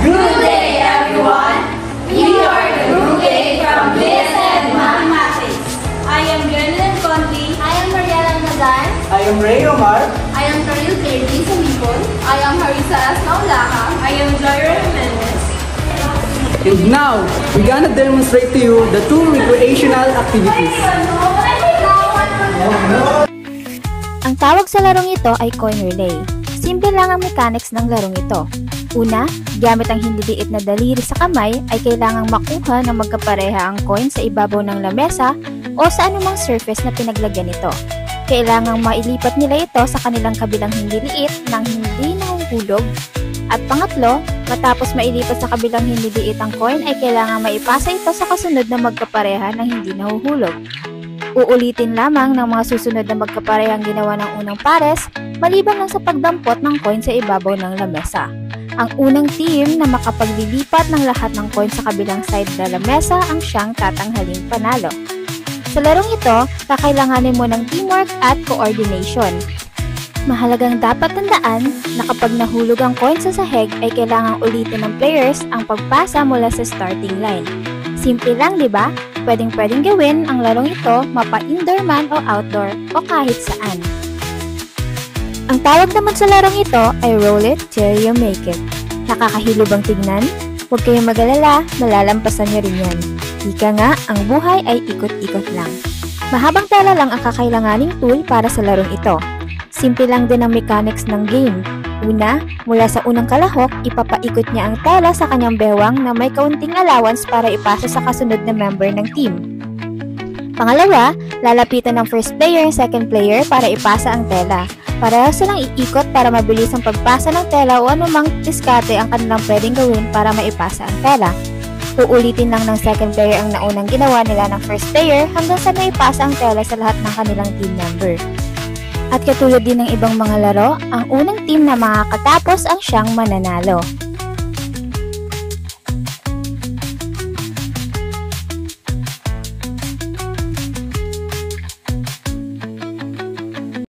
Good day, everyone! We are the Group A from BSN Mathematics. I am Gernel Conti. I am Mariela Nagan. I am Ray Omar. I am Karil Terdi Sumipon. I am Harisa Asnaulaha. I am Jaira Jimenez. And now, we're gonna demonstrate to you the two recreational activities. Ang tawag sa larong ito ay coin relay. Simple lang ang mechanics ng larong ito. Una, gamit ang hindi liit na daliri sa kamay ay kailangang makuha ng magkapareha ang coin sa ibabaw ng lamesa o sa anumang surface na pinaglagyan nito. Kailangang mailipat nila ito sa kanilang kabilang hindi liit nang hindi nahuhulog. At pangatlo, matapos mailipat sa kabilang hindi liit ang coin ay kailangang maipasa ito sa kasunod na magkapareha ng hindi nahuhulog. Uulitin lamang ng mga susunod na magkaparehang ginawa ng unang pares, maliban lang sa pagdampot ng coin sa ibabaw ng lamesa. Ang unang team na makapaglilipat ng lahat ng coin sa kabilang side ng lamesa ang siyang tatanghaling panalo. Sa larong ito, kakailanganin mo ng teamwork at coordination. Mahalagang dapat tandaan na kapag nahulog ang coin sa sahig ay kailangang ulitin ng players ang pagpasa mula sa starting line. Simple lang, di ba? Pwedeng gawin ang larong ito mapa-indoor man o outdoor o kahit saan. Ang tawag naman sa larong ito ay roll it till you make it. Nakakahilo bang tignan? Huwag kayong mag-alala, malalampasan niyo rin yan. Ika nga, ang buhay ay ikot-ikot lang. Mahabang tela lang ang kakailanganing tool para sa larong ito. Simple lang din ang mechanics ng game. Una, mula sa unang kalahok, ipapaikot niya ang tela sa kanyang bewang na may kaunting allowance para ipasa sa kasunod na member ng team. Pangalawa, lalapitan ng first player ang second player para ipasa ang tela. Pareho silang iikot para mabilis ang pagpasa ng tela o anumang diskarte ang kanilang pwedeng gawin para maipasa ang tela. Uulitin lang ng second player ang naunang ginawa nila ng first player hanggang sa maipasa ang tela sa lahat ng kanilang team member. At katulad din ng ibang mga laro, ang unang team na makakatapos ang siyang mananalo.